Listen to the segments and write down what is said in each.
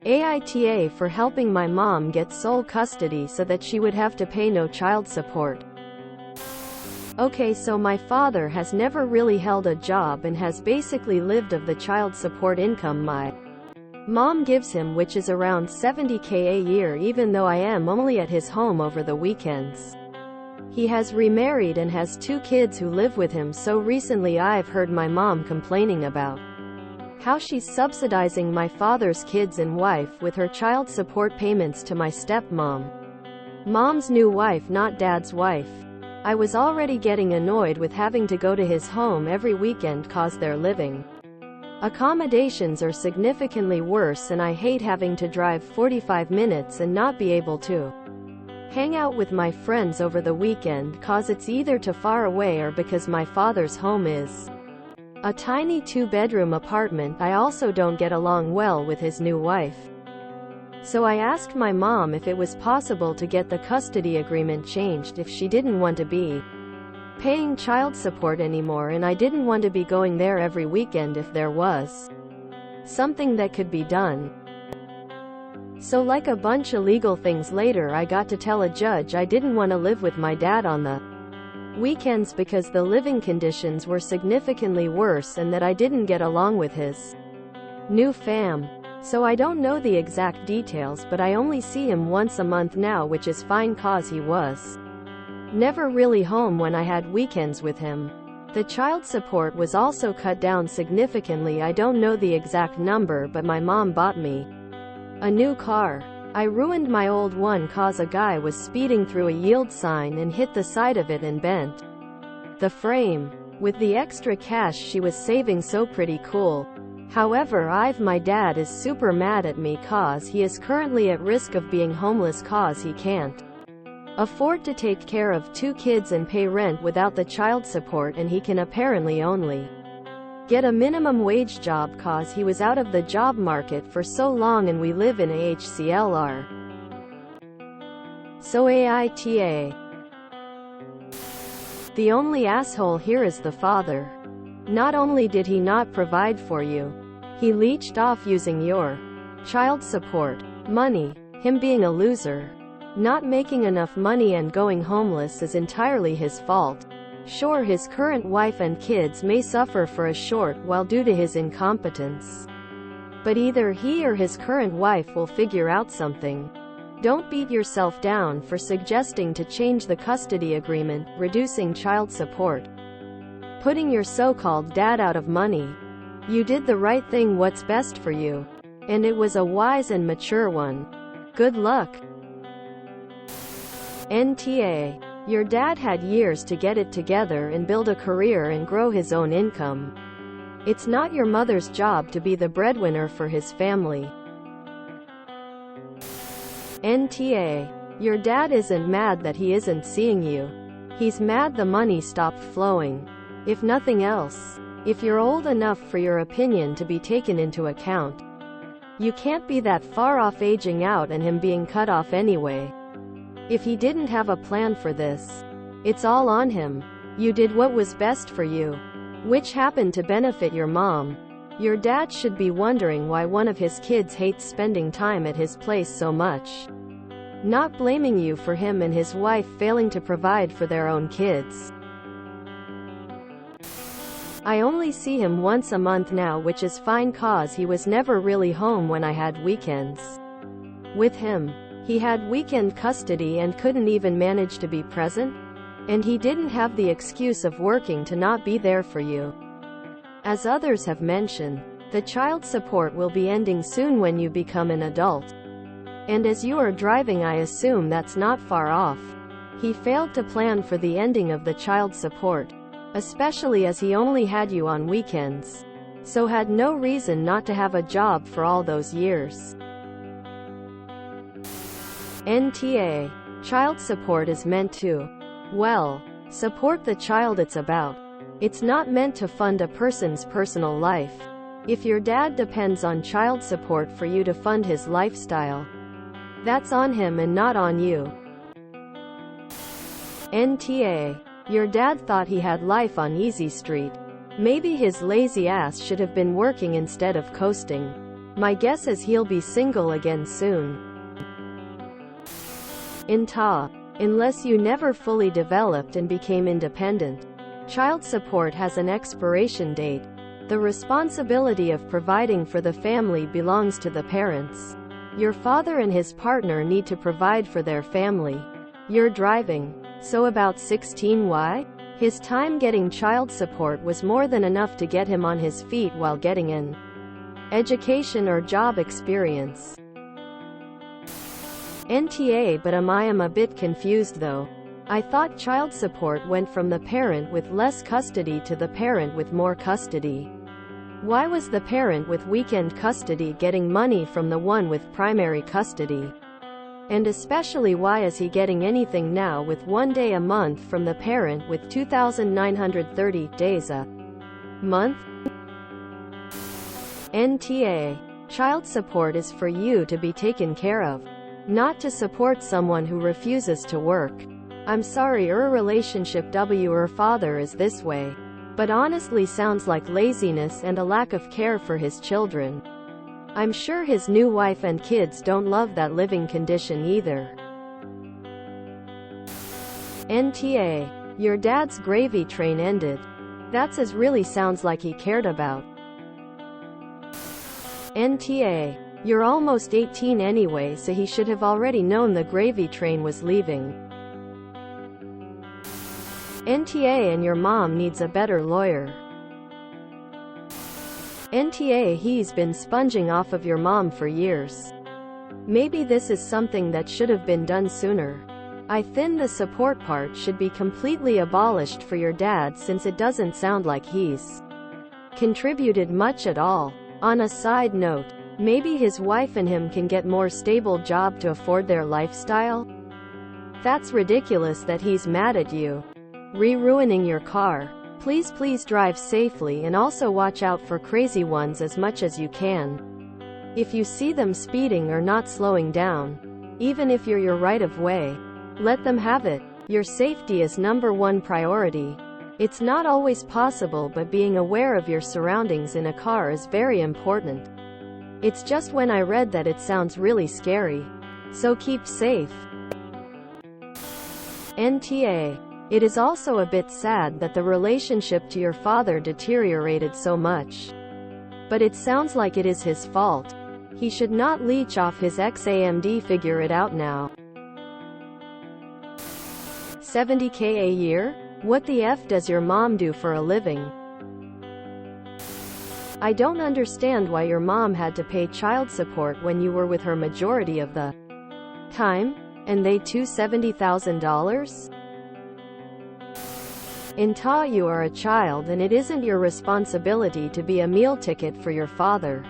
AITA for helping my mom get sole custody so that she would have to pay no child support. Okay, so my father has never really held a job and has basically lived of the child support income my mom gives him, which is around $70K a year, even though I am only at his home over the weekends. He has remarried and has 2 kids who live with him, so recently I've heard my mom complaining about how she's subsidizing my father's kids and wife with her child support payments to my stepmom. Mom's new wife, not dad's wife. I was already getting annoyed with having to go to his home every weekend cause their living accommodations are significantly worse, and I hate having to drive 45 minutes and not be able to hang out with my friends over the weekend cause it's either too far away or because my father's home is a tiny 2-bedroom apartment. I also don't get along well with his new wife. So I asked my mom if it was possible to get the custody agreement changed if she didn't want to be paying child support anymore, and I didn't want to be going there every weekend if there was something that could be done. So like a bunch of legal things later, I got to tell a judge I didn't want to live with my dad on the weekends because the living conditions were significantly worse and that I didn't get along with his new fam. So I don't know the exact details, but I only see him once a month now, which is fine cause he was never really home when I had weekends with him. The child support was also cut down significantly. I don't know the exact number, but my mom bought me a new car. I ruined my old one cause a guy was speeding through a yield sign and hit the side of it and bent the frame. With the extra cash she was saving, so pretty cool. However, my dad is super mad at me cause he is currently at risk of being homeless cause he can't afford to take care of 2 kids and pay rent without the child support, and he can apparently only get a minimum wage job cause he was out of the job market for so long, and we live in AHCLR. So AITA. The only asshole here is the father. Not only did he not provide for you, he leached off using your child support money. Him being a loser, not making enough money and going homeless is entirely his fault. Sure, his current wife and kids may suffer for a short while due to his incompetence, but either he or his current wife will figure out something. Don't beat yourself down for suggesting to change the custody agreement, reducing child support, putting your so-called dad out of money. You did the right thing, what's best for you, and it was a wise and mature one. Good luck. NTA. Your dad had years to get it together and build a career and grow his own income. It's not your mother's job to be the breadwinner for his family. NTA. Your dad isn't mad that he isn't seeing you. He's mad the money stopped flowing. If nothing else, if you're old enough for your opinion to be taken into account, you can't be that far off aging out and him being cut off anyway. If he didn't have a plan for this, it's all on him. You did what was best for you, which happened to benefit your mom. Your dad should be wondering why one of his kids hates spending time at his place so much. Not blaming you for him and his wife failing to provide for their own kids. I only see him once a month now, which is fine cause he was never really home when I had weekends with him. He had weekend custody and couldn't even manage to be present, and he didn't have the excuse of working to not be there for you. As others have mentioned, the child support will be ending soon when you become an adult. And as you are driving, I assume that's not far off. He failed to plan for the ending of the child support, especially as he only had you on weekends, so had no reason not to have a job for all those years. NTA. Child support is meant to, well, support the child it's about. It's not meant to fund a person's personal life. If your dad depends on child support for you to fund his lifestyle, that's on him and not on you. NTA. Your dad thought he had life on easy street. Maybe his lazy ass should have been working instead of coasting. My guess is he'll be single again soon. AITA. Unless you never fully developed and became independent. Child support has an expiration date. The responsibility of providing for the family belongs to the parents. Your father and his partner need to provide for their family. You're driving. So about 16, why? His time getting child support was more than enough to get him on his feet while getting an education or job experience. NTA, but I am a bit confused though. I thought child support went from the parent with less custody to the parent with more custody. Why was the parent with weekend custody getting money from the one with primary custody? And especially, why is he getting anything now with 1 day a month from the parent with 2,930 days a month? NTA. Child support is for you to be taken care of, not to support someone who refuses to work. I'm sorry your relationship your father is this way, but honestly sounds like laziness and a lack of care for his children. I'm sure his new wife and kids don't love that living condition either. NTA. Your dad's gravy train ended. That's as really sounds like he cared about. NTA. You're almost 18 anyway, so he should have already known the gravy train was leaving. NTA. And your mom needs a better lawyer. NTA. He's been sponging off of your mom for years. Maybe this is something that should have been done sooner. I think the support part should be completely abolished for your dad, since it doesn't sound like he's contributed much at all. On a side note, maybe his wife and him can get more stable job to afford their lifestyle? That's ridiculous that he's mad at you. Ruining your car. Please drive safely, and also watch out for crazy ones as much as you can. If you see them speeding or not slowing down, even if you're your right of way, let them have it. Your safety is #1 priority. It's not always possible, but being aware of your surroundings in a car is very important. It's just when I read that it sounds really scary. So keep safe. NTA. It is also a bit sad that the relationship to your father deteriorated so much. But it sounds like it is his fault. He should not leech off his ex-AMD. Figure it out now. 70K a year? What the F does your mom do for a living? I don't understand why your mom had to pay child support when you were with her majority of the time, and they too $70,000? AITA. You are a child, and it isn't your responsibility to be a meal ticket for your father.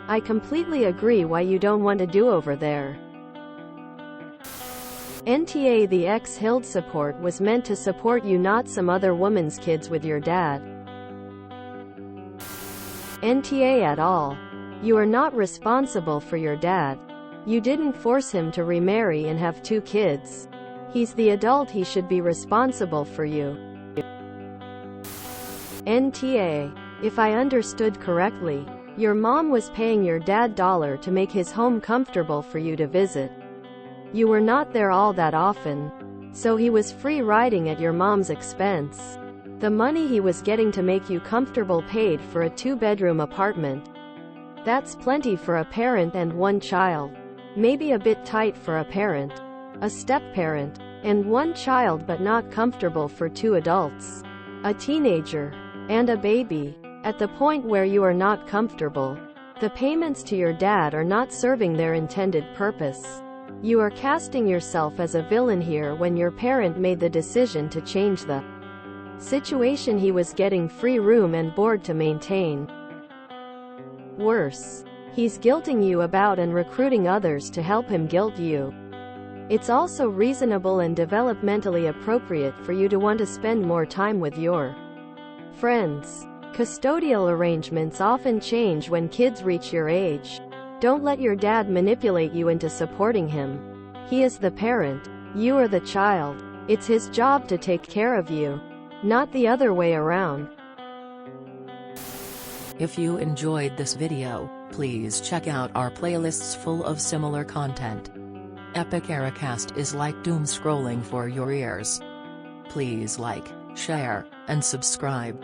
I completely agree why you don't want a do-over there. NTA. The ex-Hild support was meant to support you, not some other woman's kids with your dad. NTA. At all. You are not responsible for your dad. You didn't force him to remarry and have 2 kids. He's the adult, he should be responsible for you. NTA. If I understood correctly, your mom was paying your dad $ to make his home comfortable for you to visit. You were not there all that often, so he was free riding at your mom's expense. The money he was getting to make you comfortable paid for a 2-bedroom apartment. That's plenty for a parent and 1 child. Maybe a bit tight for a parent, a step-parent, and 1 child, but not comfortable for 2 adults, a teenager, and a baby. At the point where you are not comfortable, the payments to your dad are not serving their intended purpose. You are casting yourself as a villain here when your parent made the decision to change the situation he was getting free room and board to maintain. Worse, he's guilting you about and recruiting others to help him guilt you. It's also reasonable and developmentally appropriate for you to want to spend more time with your friends. Custodial arrangements often change when kids reach your age. Don't let your dad manipulate you into supporting him. He is the parent. You are the child. It's his job to take care of you, not the other way around. If you enjoyed this video, Please check out our playlists full of similar content. Epic Ericast is like doom scrolling for your ears. Please like, share, and subscribe.